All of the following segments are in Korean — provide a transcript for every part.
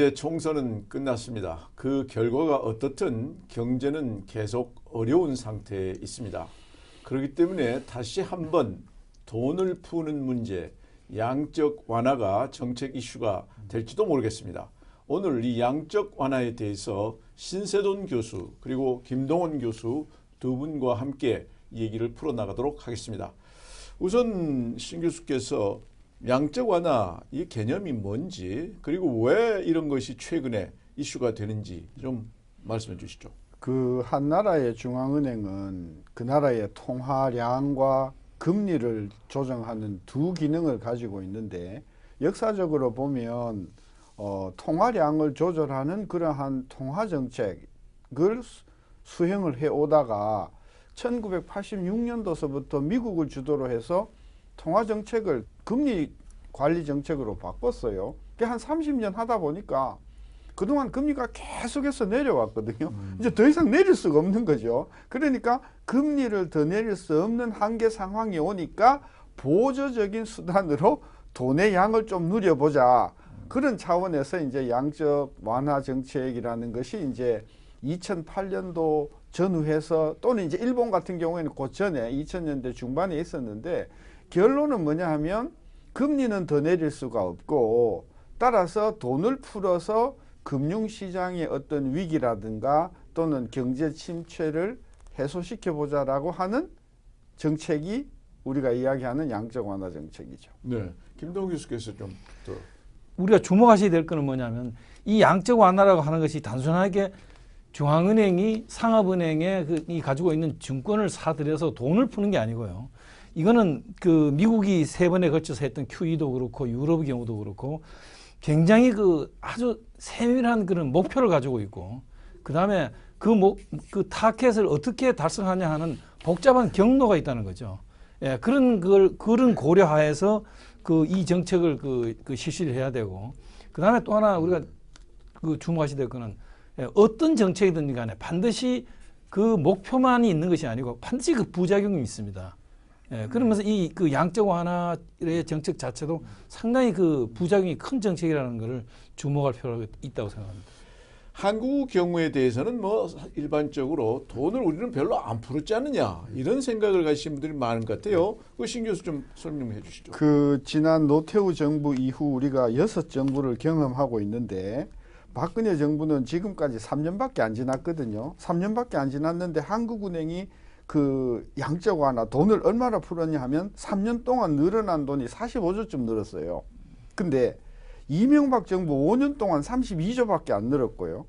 이제 총선은 끝났습니다. 그 결과가 어떻든 경제는 계속 어려운 상태에 있습니다. 그렇기 때문에 다시 한번 돈을 푸는 문제, 양적 완화가 정책 이슈가 될지도 모르겠습니다. 오늘 이 양적 완화에 대해서 신세돈 교수 그리고 김동원 교수 두 분과 함께 얘기를 풀어나가도록 하겠습니다. 우선 신 교수께서 양적 완화 이 개념이 뭔지 그리고 왜 이런 것이 최근에 이슈가 되는지 좀 말씀해 주시죠. 그 한 나라의 중앙은행은 그 나라의 통화량과 금리를 조정하는 두 기능을 가지고 있는데, 역사적으로 보면 통화량을 조절하는 그러한 통화정책을 수행을 해오다가 1986년도서부터 미국을 주도로 해서 통화정책을 금리 관리 정책으로 바꿨어요. 그게 한 30년 하다 보니까 그동안 금리가 계속해서 내려왔거든요. 이제 더 이상 내릴 수가 없는 거죠. 그러니까 금리를 더 내릴 수 없는 한계 상황이 오니까 보조적인 수단으로 돈의 양을 좀 누려보자. 그런 차원에서 이제 양적 완화 정책이라는 것이 이제 2008년도 전후해서, 또는 이제 일본 같은 경우에는 그 전에 2000년대 중반에 있었는데, 결론은 뭐냐 하면 금리는 더 내릴 수가 없고, 따라서 돈을 풀어서 금융시장의 어떤 위기라든가 또는 경제 침체를 해소시켜 보자라고 하는 정책이 우리가 이야기하는 양적 완화 정책이죠. 네, 김동원 교수께서 좀 더. 우리가 주목하셔야 될 것은 뭐냐면, 이 양적 완화라고 하는 것이 단순하게 중앙은행이 상업은행에 이 가지고 있는 증권을 사들여서 돈을 푸는 게 아니고요. 이거는 그 미국이 3번에 걸쳐서 했던 QE도 그렇고 유럽의 경우도 그렇고 굉장히 그 아주 세밀한 그런 목표를 가지고 있고, 그 다음에 그 타켓을 어떻게 달성하냐 하는 복잡한 경로가 있다는 거죠. 예, 그런 고려하에서 이 정책을 실시를 해야 되고, 그 다음에 또 하나 우리가 주목하셔야 될 거는, 어떤 정책이든 간에 반드시 그 목표만이 있는 것이 아니고 반드시 그 부작용이 있습니다. 예, 그러면서 그 양적 완화의 정책 자체도 상당히 그 부작용이 큰 정책이라는 것을 주목할 필요가 있다고 생각합니다. 한국 경우에 대해서는 뭐 일반적으로 돈을 우리는 별로 안 풀었지 않느냐 이런 생각을 가지신 분들이 많은 것 같아요. 그 신 교수 좀 설명해 주시죠. 그 지난 노태우 정부 이후 우리가 6정부를 경험하고 있는데, 박근혜 정부는 지금까지 3년밖에 안 지났거든요. 3년밖에 안 지났는데 한국은행이 그 양적 완화 돈을 얼마나 풀었냐 하면 3년 동안 늘어난 돈이 45조쯤 늘었어요. 근데 이명박 정부 5년 동안 32조밖에 안 늘었고요.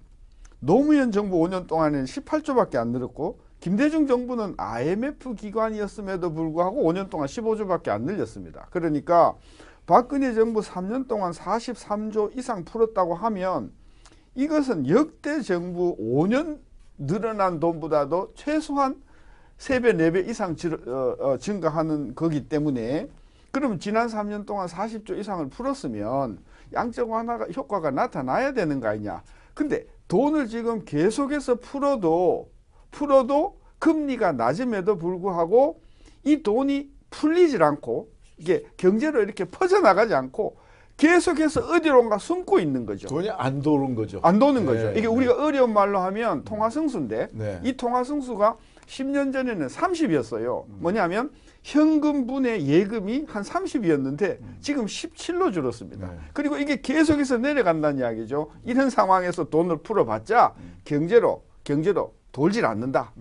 노무현 정부 5년 동안에는 18조밖에 안 늘었고, 김대중 정부는 IMF 기관이었음에도 불구하고 5년 동안 15조밖에 안 늘렸습니다. 그러니까 박근혜 정부 3년 동안 43조 이상 풀었다고 하면 이것은 역대 정부 5년 늘어난 돈보다도 최소한 3배, 4배 이상 증가하는 거기 때문에, 그럼 지난 3년 동안 40조 이상을 풀었으면 양적 완화 효과가 나타나야 되는 거 아니냐. 근데 돈을 지금 계속해서 풀어도 금리가 낮음에도 불구하고 이 돈이 풀리질 않고, 이게 경제로 이렇게 퍼져나가지 않고 계속해서 어디론가 숨고 있는 거죠. 돈이 안 도는 거죠. 안 도는 네, 거죠. 이게 우리가 어려운 말로 하면 통화승수인데, 네. 이 통화승수가 10년 전에는 30이었어요. 뭐냐면 현금분의 예금이 한 30이었는데 지금 17로 줄었습니다. 네. 그리고 이게 계속해서 내려간다는 이야기죠. 이런 상황에서 돈을 풀어봤자 경제로 돌질 않는다.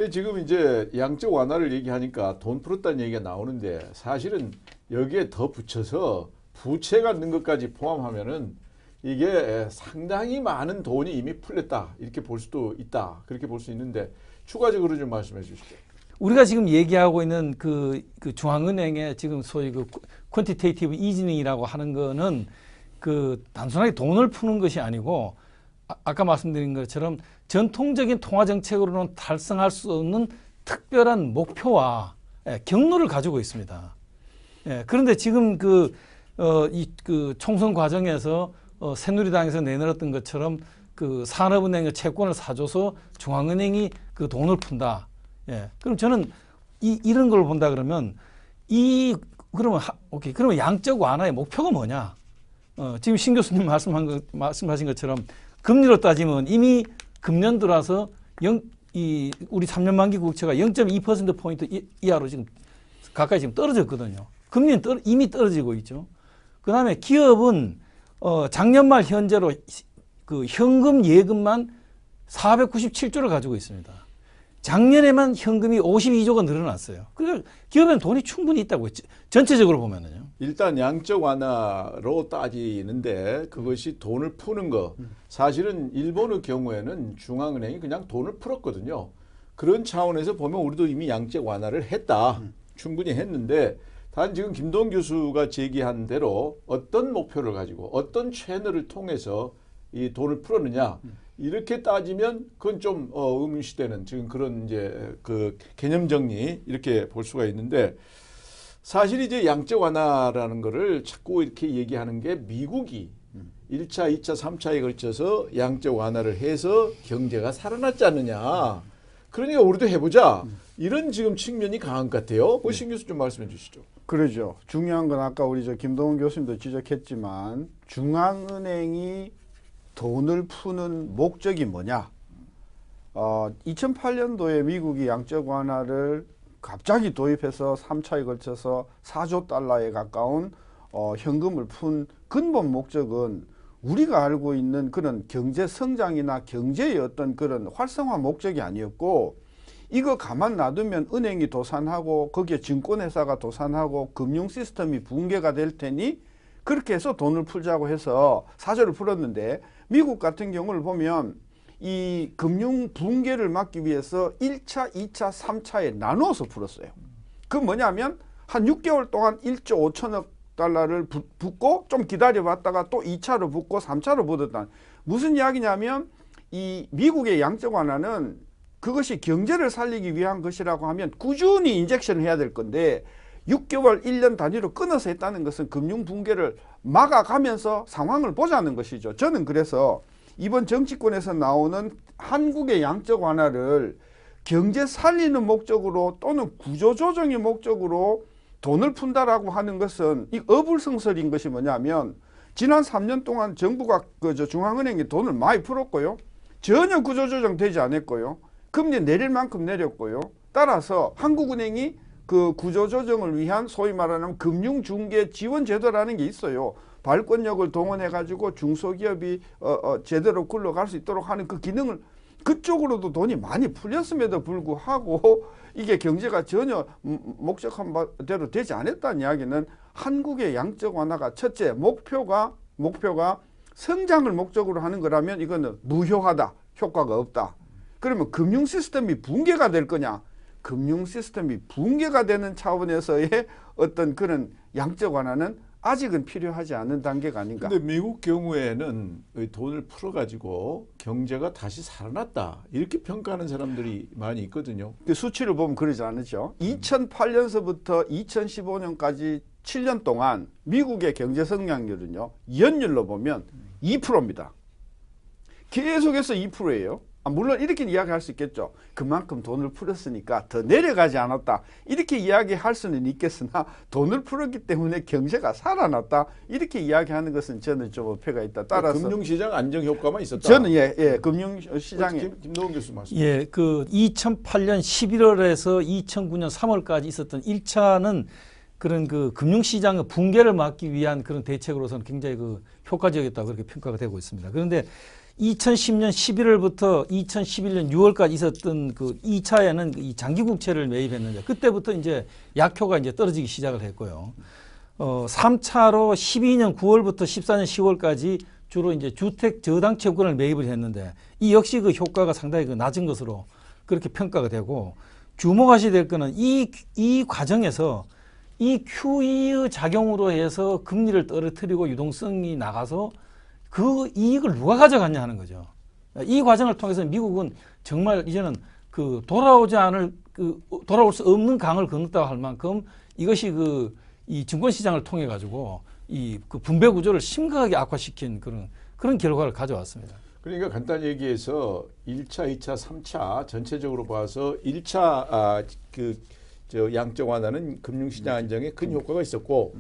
지금 이제 양적 완화를 얘기하니까 돈 풀었다는 얘기가 나오는데, 사실은 여기에 더 붙여서 부채가 는 것까지 포함하면은 이게 상당히 많은 돈이 이미 풀렸다 이렇게 볼 수도 있다, 그렇게 볼 수 있는데 추가적으로 좀 말씀해 주시죠. 우리가 지금 얘기하고 있는 그 중앙은행의 지금 소위 그 퀀티테이티브 이즈닝이라고 하는 거는 그 단순하게 돈을 푸는 것이 아니고, 아까 말씀드린 것처럼 전통적인 통화 정책으로는 달성할 수 없는 특별한 목표와 경로를 가지고 있습니다. 그런데 지금 그 총선 과정에서 새누리당에서 내놓았던 것처럼 그 산업은행의 채권을 사줘서 중앙은행이 그 돈을 푼다. 그럼 저는 이런 걸 본다 그러면 그러면 양적 완화의 목표가 뭐냐? 지금 신 교수님 말씀하신 것처럼 금리로 따지면 이미 금년 들어서 우리 3년 만기 국채가 0.2%포인트 이하로 지금 가까이 지금 떨어졌거든요. 금리는 이미 떨어지고 있죠. 그 다음에 기업은 작년 말 현재로 그 현금 예금만 497조를 가지고 있습니다. 작년에만 현금이 52조가 늘어났어요. 그러니까 기업에는 돈이 충분히 있다고 했지. 전체적으로 보면은요. 일단 양적 완화로 따지는데 그것이 돈을 푸는 거. 사실은 일본의 경우에는 중앙은행이 그냥 돈을 풀었거든요. 그런 차원에서 보면 우리도 이미 양적 완화를 했다. 충분히 했는데 단 지금 김동훈 교수가 제기한 대로 어떤 목표를 가지고 어떤 채널을 통해서 이 돈을 풀었느냐. 이렇게 따지면 그건 좀 의문시되는 지금 그런 이제 그 개념 정리 이렇게 볼 수가 있는데 사실 이제 양적 완화라는 거를 자꾸 이렇게 얘기하는 게 미국이 1차, 2차, 3차에 걸쳐서 양적 완화를 해서 경제가 살아났지 않느냐. 그러니까 우리도 해보자. 이런 지금 측면이 강한 것 같아요. 신 교수 좀 말씀해 주시죠. 그러죠. 중요한 건 아까 우리 김동훈 교수님도 지적했지만 중앙은행이 돈을 푸는 목적이 뭐냐? 2008년도에 미국이 양적 완화를 갑자기 도입해서 3차에 걸쳐서 4조 달러에 가까운 현금을 푼 근본 목적은 우리가 알고 있는 그런 경제 성장이나 경제의 어떤 그런 활성화 목적이 아니었고 이거 가만 놔두면 은행이 도산하고 거기에 증권회사가 도산하고 금융 시스템이 붕괴가 될 테니 그렇게 해서 돈을 풀자고 해서 4조를 풀었는데 미국 같은 경우를 보면 이 금융 붕괴를 막기 위해서 1차, 2차, 3차에 나누어서 풀었어요. 그 뭐냐면 한 6개월 동안 1조 5천억 달러를 붓고 좀 기다려봤다가 또 2차로 붓고 3차로 붓었다. 무슨 이야기냐면 이 미국의 양적 완화는 그것이 경제를 살리기 위한 것이라고 하면 꾸준히 인젝션을 해야 될 건데 6개월, 1년 단위로 끊어서 했다는 것은 금융 붕괴를 막아가면서 상황을 보자는 것이죠. 저는 그래서 이번 정치권에서 나오는 한국의 양적 완화를 경제 살리는 목적으로 또는 구조조정의 목적으로 돈을 푼다라고 하는 것은 이 어불성설인 것이 뭐냐면 지난 3년 동안 정부가 중앙은행이 돈을 많이 풀었고요. 전혀 구조조정 되지 않았고요. 금리 내릴 만큼 내렸고요. 따라서 한국은행이 그 구조조정을 위한 소위 말하는 금융중개지원제도라는 게 있어요. 발권력을 동원해가지고 중소기업이 제대로 굴러갈 수 있도록 하는 그 기능을 그쪽으로도 돈이 많이 풀렸음에도 불구하고 이게 경제가 전혀 목적한 바대로 되지 않았다는 이야기는 한국의 양적 완화가 첫째 목표가 성장을 목적으로 하는 거라면 이거는 무효하다. 효과가 없다. 그러면 금융 시스템이 붕괴가 될 거냐? 금융 시스템이 붕괴가 되는 차원에서의 어떤 그런 양적 완화는 아직은 필요하지 않은 단계가 아닌가. 근데 미국 경우에는 돈을 풀어가지고 경제가 다시 살아났다. 이렇게 평가하는 사람들이 많이 있거든요. 그 수치를 보면 그러지 않죠. 2008년서부터 2015년까지 7년 동안 미국의 경제 성장률은요. 연율로 보면 2%입니다. 계속해서 2%예요. 물론 이렇게 이야기할 수 있겠죠. 그만큼 돈을 풀었으니까 더 내려가지 않았다. 이렇게 이야기할 수는 있겠으나 돈을 풀었기 때문에 경제가 살아났다. 이렇게 이야기하는 것은 저는 좀 어폐가 있다. 따라서 금융시장 안정 효과만 있었다. 저는 금융시장에 김동훈 교수 말씀. 예, 그 2008년 11월에서 2009년 3월까지 있었던 1차는 그런 그 금융시장의 붕괴를 막기 위한 그런 대책으로서는 굉장히 그 효과적이었다 그렇게 평가가 되고 있습니다. 그런데 2010년 11월부터 2011년 6월까지 있었던 그 2차에는 이 장기국채를 매입했는데 그때부터 이제 약효가 이제 떨어지기 시작을 했고요. 3차로 12년 9월부터 14년 10월까지 주로 이제 주택 저당 채권을 매입을 했는데 이 역시 그 효과가 상당히 그 낮은 것으로 그렇게 평가가 되고 주목하셔야 될 거는 이 과정에서 이 QE의 작용으로 해서 금리를 떨어뜨리고 유동성이 나가서 그 이익을 누가 가져갔냐 하는 거죠. 이 과정을 통해서 미국은 정말 이제는 그 돌아올 수 없는 강을 건넜다고 할 만큼 이것이 이 증권시장을 통해 가지고 그 분배 구조를 심각하게 악화시킨 그런 결과를 가져왔습니다. 그러니까 간단히 얘기해서 1차, 2차, 3차 전체적으로 봐서 1차 양적 완화는 금융시장 안정에 큰 효과가 있었고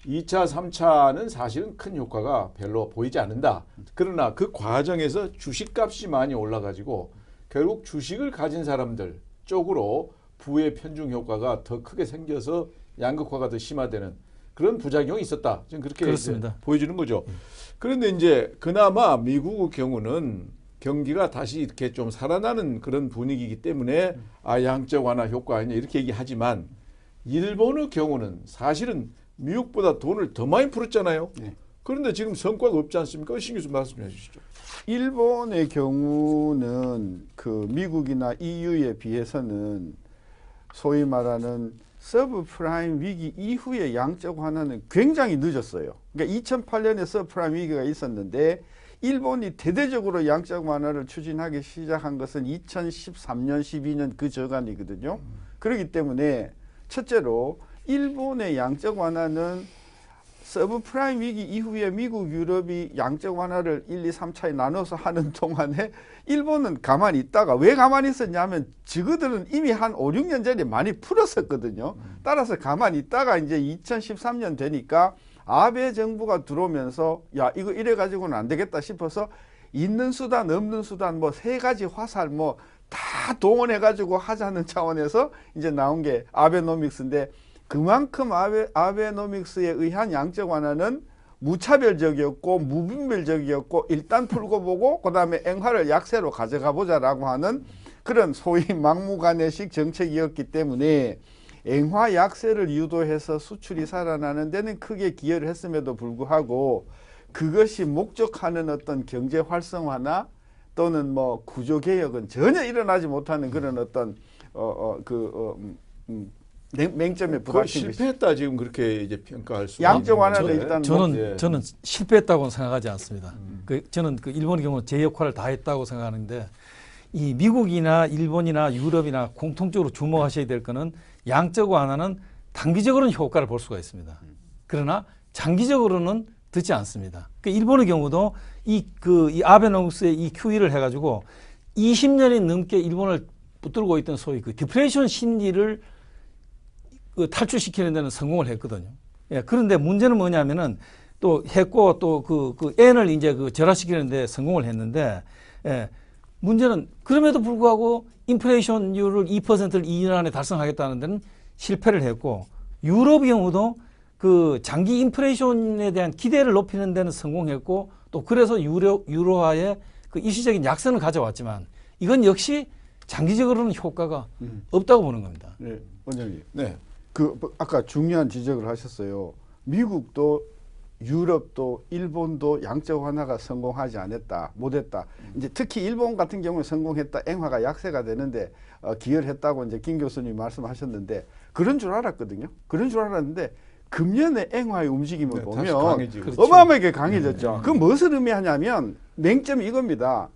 2차, 3차는 사실은 큰 효과가 별로 보이지 않는다. 그러나 그 과정에서 주식값이 많이 올라가지고 결국 주식을 가진 사람들 쪽으로 부의 편중 효과가 더 크게 생겨서 양극화가 더 심화되는 그런 부작용이 있었다. 지금 그렇게 그렇습니다. 보여주는 거죠. 그런데 이제 그나마 미국의 경우는 경기가 다시 이렇게 좀 살아나는 그런 분위기이기 때문에 양적 완화 효과 아니냐 이렇게 얘기하지만 일본의 경우는 사실은 미국보다 돈을 더 많이 풀었잖아요. 네. 그런데 지금 성과가 없지 않습니까? 신 교수 말씀해 주시죠. 일본의 경우는 그 미국이나 EU에 비해서는 소위 말하는 서브프라임 위기 이후의 양적 완화는 굉장히 늦었어요. 그러니까 2008년에 서브프라임 위기가 있었는데 일본이 대대적으로 양적 완화를 추진하기 시작한 것은 2013년, 12년 그 저간이거든요. 그렇기 때문에 첫째로 일본의 양적 완화는 서브프라임 위기 이후에 미국, 유럽이 양적 완화를 1, 2, 3차에 나눠서 하는 동안에 일본은 가만히 있다가 왜 가만히 있었냐면 저거들은 이미 한 5, 6년 전에 많이 풀었었거든요. 따라서 가만히 있다가 이제 2013년 되니까 아베 정부가 들어오면서 야 이거 이래 가지고는 안 되겠다 싶어서 있는 수단 없는 수단 뭐 세 가지 화살 뭐 다 동원해 가지고 하자는 차원에서 이제 나온 게 아베노믹스인데 그만큼 아베노믹스에 의한 양적 완화는 무차별적이었고 무분별적이었고 일단 풀고 보고 그다음에 앵화를 약세로 가져가 보자라고 하는 그런 소위 막무가내식 정책이었기 때문에 앵화 약세를 유도해서 수출이 살아나는 데는 크게 기여를 했음에도 불구하고 그것이 목적하는 어떤 경제 활성화나 또는 뭐 구조 개혁은 전혀 일어나지 못하는 그런 어떤 맹점에 거의 부닥친 것이 실패했다 지금 그렇게 이제 평가할 수. 양적 완화도 있는데. 일단 저는 실패했다고는 생각하지 않습니다. 저는 그 일본의 경우 제 역할을 다 했다고 생각하는데 이 미국이나 일본이나 유럽이나 공통적으로 주목하셔야 될 거는 양적 완화는 단기적으로는 효과를 볼 수가 있습니다. 그러나 장기적으로는 듣지 않습니다. 그 일본의 경우도 이 아베노믹스의 이 QE를 해가지고 20년이 넘게 일본을 붙들고 있던 소위 그 디프레이션 심리를 탈출시키는 데는 성공을 했거든요. 예, 그런데 문제는 뭐냐면은 또 했고 또 그 N을 이제 절하시키는데 성공을 했는데 예, 문제는 그럼에도 불구하고 인플레이션율을 2%를 2년 안에 달성하겠다는 데는 실패를 했고 유럽의 경우도 그 장기 인플레이션에 대한 기대를 높이는 데는 성공했고 또 그래서 유로화의 그 일시적인 약세는 가져왔지만 이건 역시 장기적으로는 효과가 없다고 보는 겁니다. 네, 원장님. 네. 아까 중요한 지적을 하셨어요. 미국도 유럽도 일본도 양적 완화가 성공하지 않았다, 못했다. 이제 특히 일본 같은 경우에 성공했다, 앵화가 약세가 되는데 기여를 했다고 이제 김 교수님 말씀하셨는데 그런 줄 알았거든요. 그런 줄 알았는데 금년의 앵화의 움직임을 보면 어마어마하게 강해졌죠. 그 무엇을 의미하냐면 맹점이 이겁니다.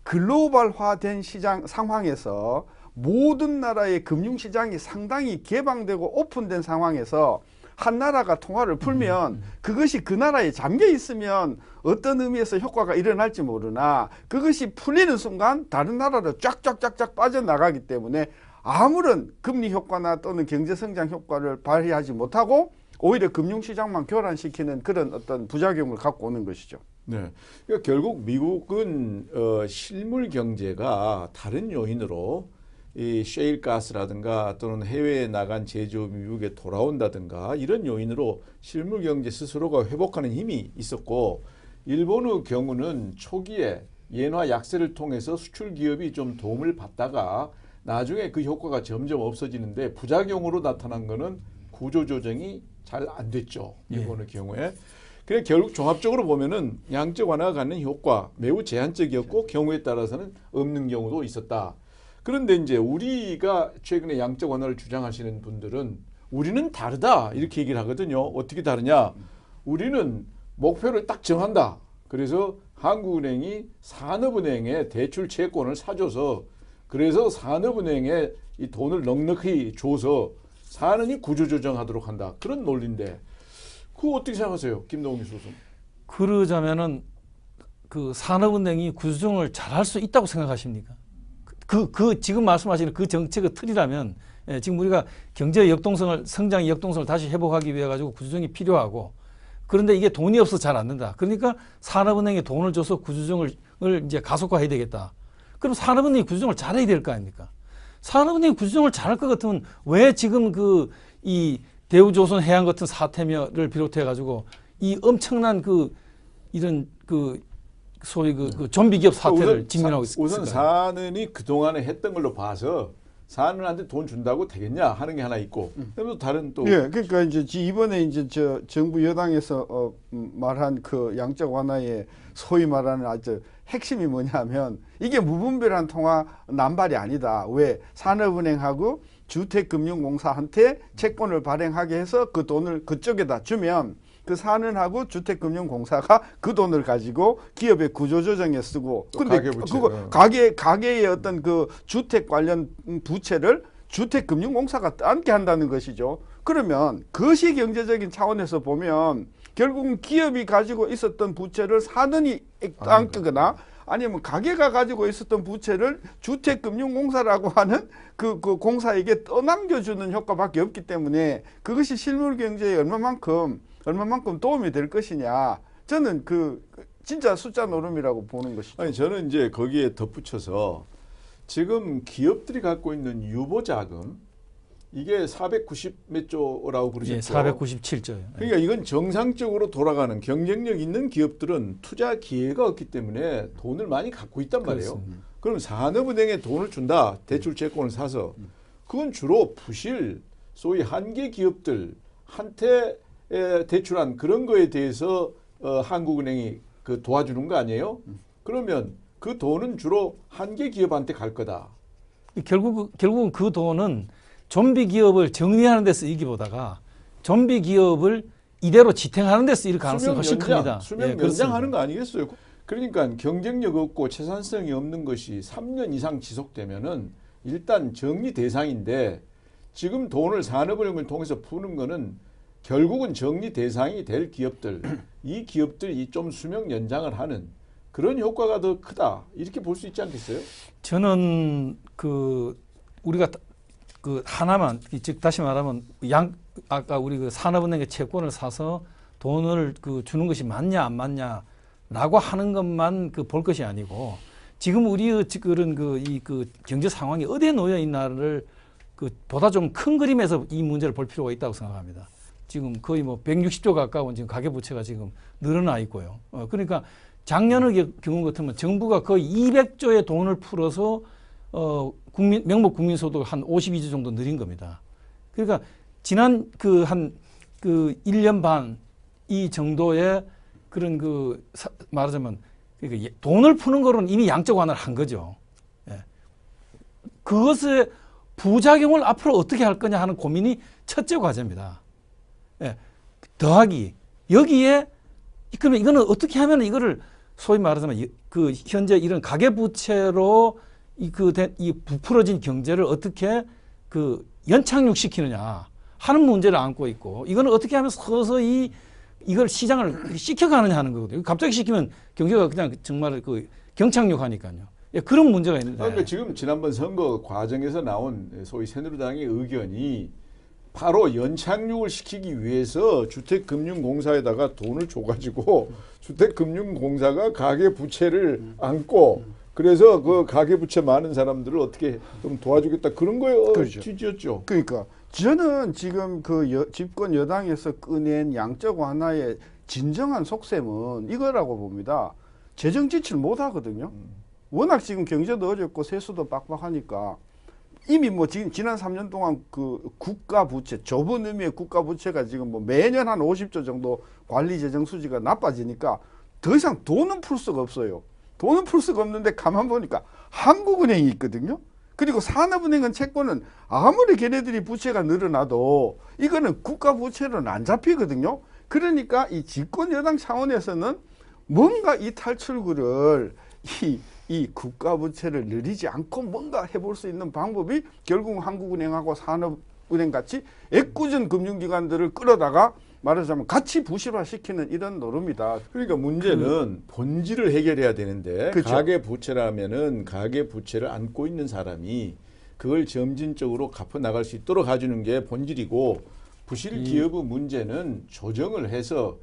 글로벌화된 시장 상황에서 모든 나라의 금융시장이 상당히 개방되고 오픈된 상황에서 한 나라가 통화를 풀면 그것이 그 나라에 잠겨 있으면 어떤 의미에서 효과가 일어날지 모르나 그것이 풀리는 순간 다른 나라로 쫙쫙쫙쫙 빠져나가기 때문에 아무런 금리 효과나 또는 경제성장 효과를 발휘하지 못하고 오히려 금융시장만 교란시키는 그런 어떤 부작용을 갖고 오는 것이죠. 네. 그러니까 결국 미국은 실물 경제가 다른 요인으로 이 셰일 가스라든가 또는 해외에 나간 제조업이 미국에 돌아온다든가 이런 요인으로 실물 경제 스스로가 회복하는 힘이 있었고 일본의 경우는 초기에 엔화 약세를 통해서 수출 기업이 좀 도움을 받다가 나중에 그 효과가 점점 없어지는데 부작용으로 나타난 거는 구조 조정이 잘 안 됐죠. 일본의 경우에. 그래 결국 종합적으로 보면은 양적 완화가 갖는 효과 매우 제한적이었고 경우에 따라서는 없는 경우도 있었다. 그런데 이제 우리가 최근에 양적 완화를 주장하시는 분들은 우리는 다르다 이렇게 얘기를 하거든요. 어떻게 다르냐? 우리는 목표를 딱 정한다. 그래서 한국은행이 산업은행에 대출 채권을 사줘서 그래서 산업은행에 이 돈을 넉넉히 줘서 산은이 구조조정하도록 한다. 그런 논리인데 그거 어떻게 생각하세요? 김동희 교수. 그러자면은 그 산업은행이 구조조정을 잘할 수 있다고 생각하십니까? 지금 말씀하시는 그 정책의 틀이라면 지금 우리가 경제 역동성을 성장 역동성을 다시 회복하기 위해 가지고 구조조정이 필요하고 그런데 이게 돈이 없어 잘 안 된다. 그러니까 산업은행에 돈을 줘서 구조조정을 이제 가속화해야 되겠다. 그럼 산업은행이 구조조정을 잘해야 될 거 아닙니까? 산업은행이 구조조정을 잘할 것 같으면 왜 지금 이 대우조선해양 같은 사태를 비롯해 가지고 이 엄청난 이런 소위 그 좀비 기업 사태를 직면하고 있을까요? 우선 산은이 그동안에 했던 걸로 봐서 산은한테 돈 준다고 되겠냐 하는 게 하나 있고 그리고 다른 또 예, 그러니까 이제 이번에 이제 정부 여당에서 말한 그 양적 완화의 소위 말하는 아주 핵심이 뭐냐면 이게 무분별한 통화 남발이 아니다. 왜 산업은행하고 주택금융공사한테 채권을 발행하게 해서 그 돈을 그쪽에다 주면 그 산은하고 주택금융공사가 그 돈을 가지고 기업의 구조조정에 쓰고 근데 가계부채. 그거 가계의 어떤 그 주택 관련 부채를 주택금융공사가 떠안게 한다는 것이죠. 그러면 거시 경제적인 차원에서 보면 결국은 기업이 가지고 있었던 부채를 산은이 안거나 아니면 가게가 가지고 있었던 부채를 주택금융공사라고 하는 그 공사에게 떠넘겨주는 효과밖에 없기 때문에 그것이 실물 경제에 얼마만큼 도움이 될 것이냐. 저는 진짜 숫자 노름이라고 보는 것이죠. 아니 저는 이제 거기에 덧붙여서 지금 기업들이 갖고 있는 유보자금 이게 490 몇 조라고 그러셨죠? 예, 497조요. 그러니까 이건 정상적으로 돌아가는 경쟁력 있는 기업들은 투자 기회가 없기 때문에 돈을 많이 갖고 있단 말이에요. 그렇습니다. 그럼 산업은행에 돈을 준다. 대출 채권을 사서 그건 주로 부실 소위 한계 기업들한테 대출한 그런 거에 대해서 한국은행이 도와주는 거 아니에요? 그러면 그 돈은 주로 한계 기업한테 갈 거다. 결국은 그 돈은 좀비 기업을 정리하는 데 쓰이기보다가 좀비 기업을 이대로 지탱하는 데 쓰일 가능성이 훨씬 큽니다. 수명 연장하는 거 아니겠어요? 그러니까 경쟁력 없고 채산성이 없는 것이 3년 이상 지속되면은 일단 정리 대상인데 지금 돈을 산업은행을 통해서 푸는 거는 결국은 정리 대상이 될 기업들, 이 기업들이 좀 수명 연장을 하는 그런 효과가 더 크다 이렇게 볼 수 있지 않겠어요? 저는 우리가 하나만 즉 다시 말하면 아까 우리 산업은행의 채권을 사서 돈을 주는 것이 맞냐 안 맞냐라고 하는 것만 볼 것이 아니고 지금 우리의 그런 경제 상황이 어디에 놓여 있나를 보다 좀 큰 그림에서 이 문제를 볼 필요가 있다고 생각합니다. 지금 거의 160조 가까운 지금 가계부채가 지금 늘어나 있고요. 그러니까 작년의 경우 같으면 정부가 거의 200조의 돈을 풀어서 명목 국민소득 한 52조 정도 늘린 겁니다. 그러니까 지난 한 1년 반 이 정도의 그런 말하자면 그러니까 돈을 푸는 거로는 이미 양적 완화를 한 거죠. 예. 그것의 부작용을 앞으로 어떻게 할 거냐 하는 고민이 첫째 과제입니다. 예. 더하기 여기에 그러면 이거는 어떻게 하면 이거를 소위 말하자면 현재 이런 가계부채로 이 부풀어진 경제를 어떻게 연착륙시키느냐 하는 문제를 안고 있고 이거는 어떻게 하면 서서히 이걸 시장을 시켜가느냐 하는 거거든요. 갑자기 시키면 경제가 그냥 정말 경착륙하니까요. 예, 그런 문제가 있는데. 그러니까 지금 지난번 선거 과정에서 나온 소위 새누리당의 의견이 바로 연착륙을 시키기 위해서 주택금융공사에다가 돈을 줘가지고 주택금융공사가 가계부채를 안고 그래서 그 가계부채 많은 사람들을 어떻게 좀 도와주겠다 그런 거에 그렇죠. 취지였죠. 그러니까 저는 지금 집권 여당에서 꺼낸 양적 완화의 진정한 속셈은 이거라고 봅니다. 재정 지출 못 하거든요. 워낙 지금 경제도 어렵고 세수도 빡빡하니까 이미 지난 3년 동안 국가 부채, 좁은 의미의 국가 부채가 지금 매년 한 50조 정도 관리 재정 수지가 나빠지니까 더 이상 돈은 풀 수가 없어요. 돈은 풀 수가 없는데 가만 보니까 한국은행이 있거든요. 그리고 산업은행은 채권은 아무리 걔네들이 부채가 늘어나도 이거는 국가 부채로는 안 잡히거든요. 그러니까 이 집권 여당 차원에서는 뭔가 이 탈출구를 이 국가 부채를 늘리지 않고 뭔가 해볼 수 있는 방법이 결국 한국은행하고 산업은행 같이 애꿎은 금융기관들을 끌어다가 말하자면 같이 부실화시키는 이런 노름이다. 그러니까 문제는 본질을 해결해야 되는데 그렇죠. 가계 부채라면은 가계 부채를 안고 있는 사람이 그걸 점진적으로 갚아 나갈 수 있도록 해주는 게 본질이고 부실 기업의 문제는 조정을 해서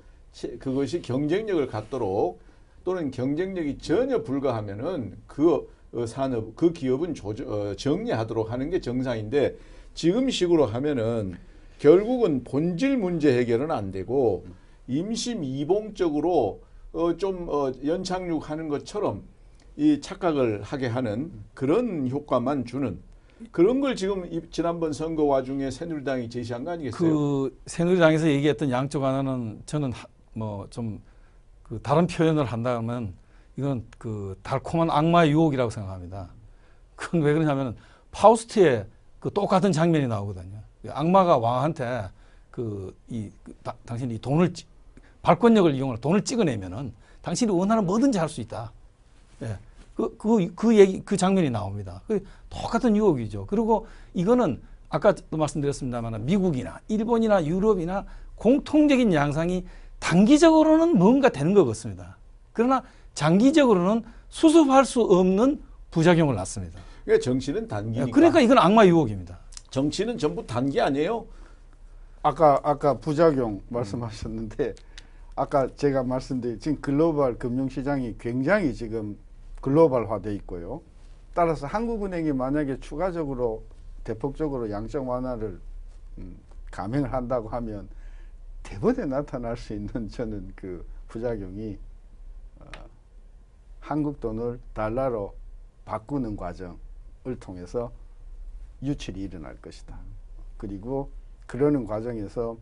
그것이 경쟁력을 갖도록 또는 경쟁력이 전혀 불가하면은 그 산업 그 기업은 정리하도록 하는 게 정상인데 지금 식으로 하면은 결국은 본질 문제 해결은 안 되고 임시미봉적으로 연착륙하는 것처럼 이 착각을 하게 하는 그런 효과만 주는 그런 걸 지금 지난번 선거 와중에 새누리당이 제시한 거 아니겠어요? 그 새누리당에서 얘기했던 양쪽 하나는 저는 뭐 좀 그 다른 표현을 한다면 이건 그 달콤한 악마의 유혹이라고 생각합니다. 그건 왜 그러냐면 파우스트의 그 똑같은 장면이 나오거든요. 악마가 왕한테 당신이 돈을 발권력을 이용해서 돈을 찍어내면은 당신이 원하는 뭐든지 할 수 있다. 예. 그 장면이 나옵니다. 똑같은 유혹이죠. 그리고 이거는 아까도 말씀드렸습니다만 미국이나 일본이나 유럽이나 공통적인 양상이 단기적으로는 뭔가 되는 것 같습니다. 그러나 장기적으로는 수습할 수 없는 부작용을 낳습니다. 그러니까 정치는 단기니까. 그러니까 이건 악마 유혹입니다. 정치는 전부 단기 아니에요? 아까 부작용 말씀하셨는데 아까 제가 말씀드린 지금 글로벌 금융시장이 굉장히 지금 글로벌화돼 있고요. 따라서 한국은행이 만약에 추가적으로 대폭적으로 양적 완화를 감행을 한다고 하면 대번에 나타날 수 있는 저는 그 부작용이 한국 돈을 달러로 바꾸는 과정을 통해서 유출이 일어날 것이다. 그리고 그러는 과정에서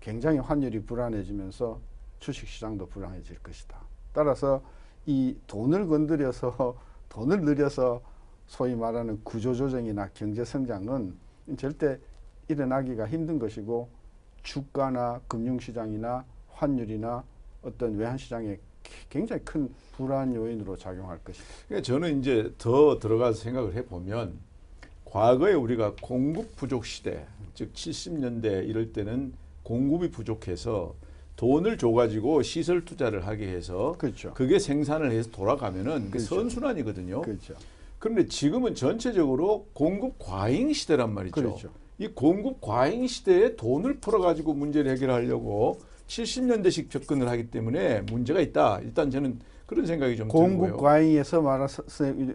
굉장히 환율이 불안해지면서 주식시장도 불안해질 것이다. 따라서 이 돈을 건드려서 돈을 늘려서 소위 말하는 구조조정이나 경제성장은 절대 일어나기가 힘든 것이고 주가나 금융시장이나 환율이나 어떤 외환시장에 굉장히 큰 불안 요인으로 작용할 것이다. 그러니까 저는 이제 더 들어가서 생각을 해보면 과거에 우리가 공급 부족 시대, 즉 70년대 이럴 때는 공급이 부족해서 돈을 줘가지고 시설 투자를 하게 해서 그렇죠. 그게 생산을 해서 돌아가면은 그 그렇죠. 선순환이거든요. 그렇죠. 그런데 지금은 전체적으로 공급 과잉 시대란 말이죠. 그렇죠. 이 공급 과잉 시대에 돈을 풀어가지고 문제를 해결하려고 70년대식 접근을 하기 때문에 문제가 있다. 일단 저는 그런 생각이 좀 공급 들고요. 과잉에서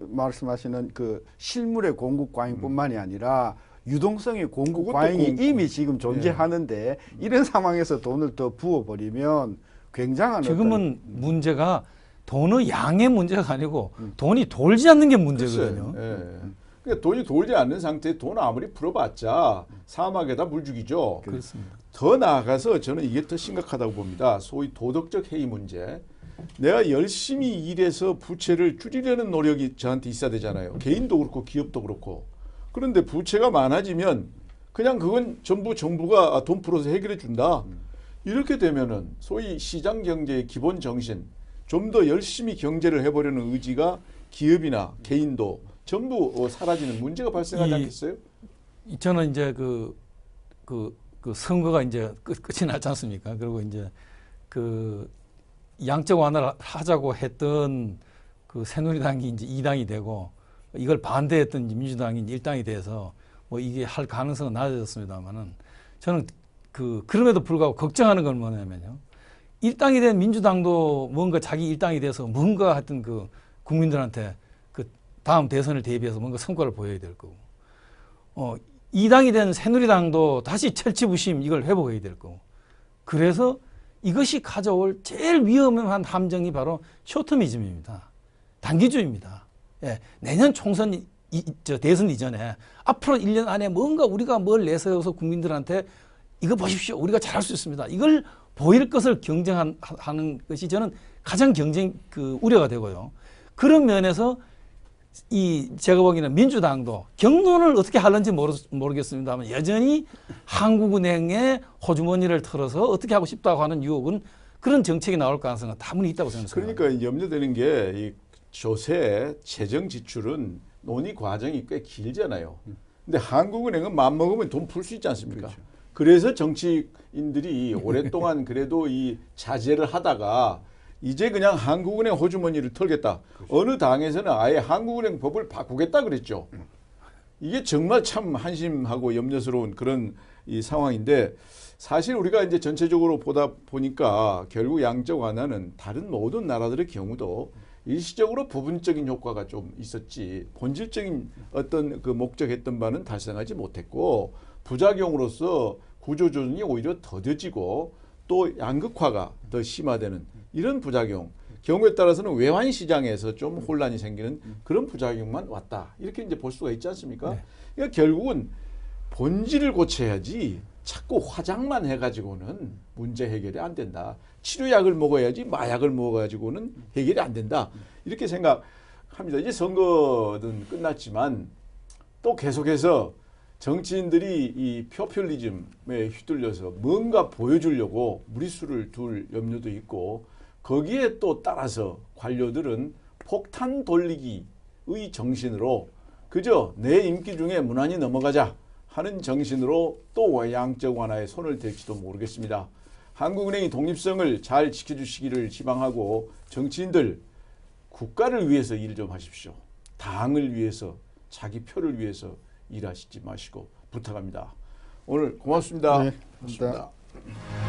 말씀하시는 그 실물의 공급 과잉뿐만이 아니라 유동성의 공급 과잉이 이미 지금 존재하는데 이런 상황에서 돈을 더 부어버리면 굉장한 지금은 문제가 돈의 양의 문제가 아니고 돈이 돌지 않는 게 문제거든요. 그러니까 돈이 돌지 않는 상태에 돈 아무리 풀어봤자 사막에다 물 죽이죠. 그렇습니다. 더 나아가서 저는 이게 더 심각하다고 봅니다. 소위 도덕적 해이 문제. 내가 열심히 일해서 부채를 줄이려는 노력이 저한테 있어야 되잖아요. 개인도 그렇고 기업도 그렇고. 그런데 부채가 많아지면 그냥 그건 전부 정부가 돈 풀어서 해결해 준다. 이렇게 되면은 소위 시장 경제의 기본 정신, 좀 더 열심히 경제를 해보려는 의지가 기업이나 개인도 전부 사라지는 문제가 발생하지 않겠어요? 저는 이제 그 선거가 이제 끝이 났지 않습니까? 그리고 이제 그 양적 완화를 하자고 했던 그 새누리당이 이제 2당이 되고 이걸 반대했던 민주당이 1당이 돼서 뭐 이게 할 가능성은 낮아졌습니다만은 저는 그럼에도 불구하고 걱정하는 건 뭐냐면요. 1당이 된 민주당도 뭔가 자기 1당이 돼서 뭔가 하여튼 그 국민들한테 그 다음 대선을 대비해서 뭔가 성과를 보여야 될 거고 2당이 된 새누리당도 다시 철치부심 이걸 회복해야 될 거고 그래서 이것이 가져올 제일 위험한 함정이 바로 쇼트미즘입니다. 단기주의입니다. 예, 내년 총선 대선 이전에 앞으로 1년 안에 뭔가 우리가 뭘 내세워서 국민들한테 이거 보십시오. 우리가 잘할 수 있습니다. 이걸 보일 것을 경쟁하는 것이 저는 가장 우려가 되고요. 그런 면에서 제가 보기에는 민주당도 경론을 어떻게 하는지 모르겠습니다만 여전히 한국은행의 호주머니를 털어서 어떻게 하고 싶다고 하는 유혹은 그런 정책이 나올 가능성은 다분히 있다고 생각합니다. 그러니까 염려되는 게 이 조세 재정 지출은 논의 과정이 꽤 길잖아요. 근데 한국은행은 맘먹으면 돈 풀 수 있지 않습니까? 그렇죠. 그래서 정치인들이 오랫동안 그래도 이 자제를 하다가 이제 그냥 한국은행 호주머니를 털겠다. 어느 당에서는 아예 한국은행 법을 바꾸겠다 그랬죠. 이게 정말 참 한심하고 염려스러운 그런 이 상황인데 사실 우리가 이제 전체적으로 보다 보니까 결국 양적 완화는 다른 모든 나라들의 경우도 일시적으로 부분적인 효과가 좀 있었지 본질적인 어떤 그 목적했던 바는 달성하지 못했고 부작용으로서 구조조정이 오히려 더뎌지고 또 양극화가 더 심화되는 이런 부작용 경우에 따라서는 외환 시장에서 좀 혼란이 생기는 그런 부작용만 왔다 이렇게 이제 볼 수가 있지 않습니까? 네. 그러니까 결국은 본질을 고쳐야지 자꾸 화장만 해가지고는 문제 해결이 안 된다. 치료약을 먹어야지 마약을 먹어가지고는 해결이 안 된다. 이렇게 생각합니다. 이제 선거는 끝났지만 또 계속해서 정치인들이 이 포퓰리즘에 휘둘려서 뭔가 보여주려고 무리수를 둘 염려도 있고 거기에 또 따라서 관료들은 폭탄 돌리기의 정신으로 그저 내 임기 중에 무난히 넘어가자 하는 정신으로 또 양적 완화에 손을 댈지도 모르겠습니다. 한국은행이 독립성을 잘 지켜주시기를 희망하고 정치인들 국가를 위해서 일 좀 하십시오. 당을 위해서 자기 표를 위해서 일하시지 마시고 부탁합니다. 오늘 고맙습니다. 네, 고맙습니다. 고맙습니다.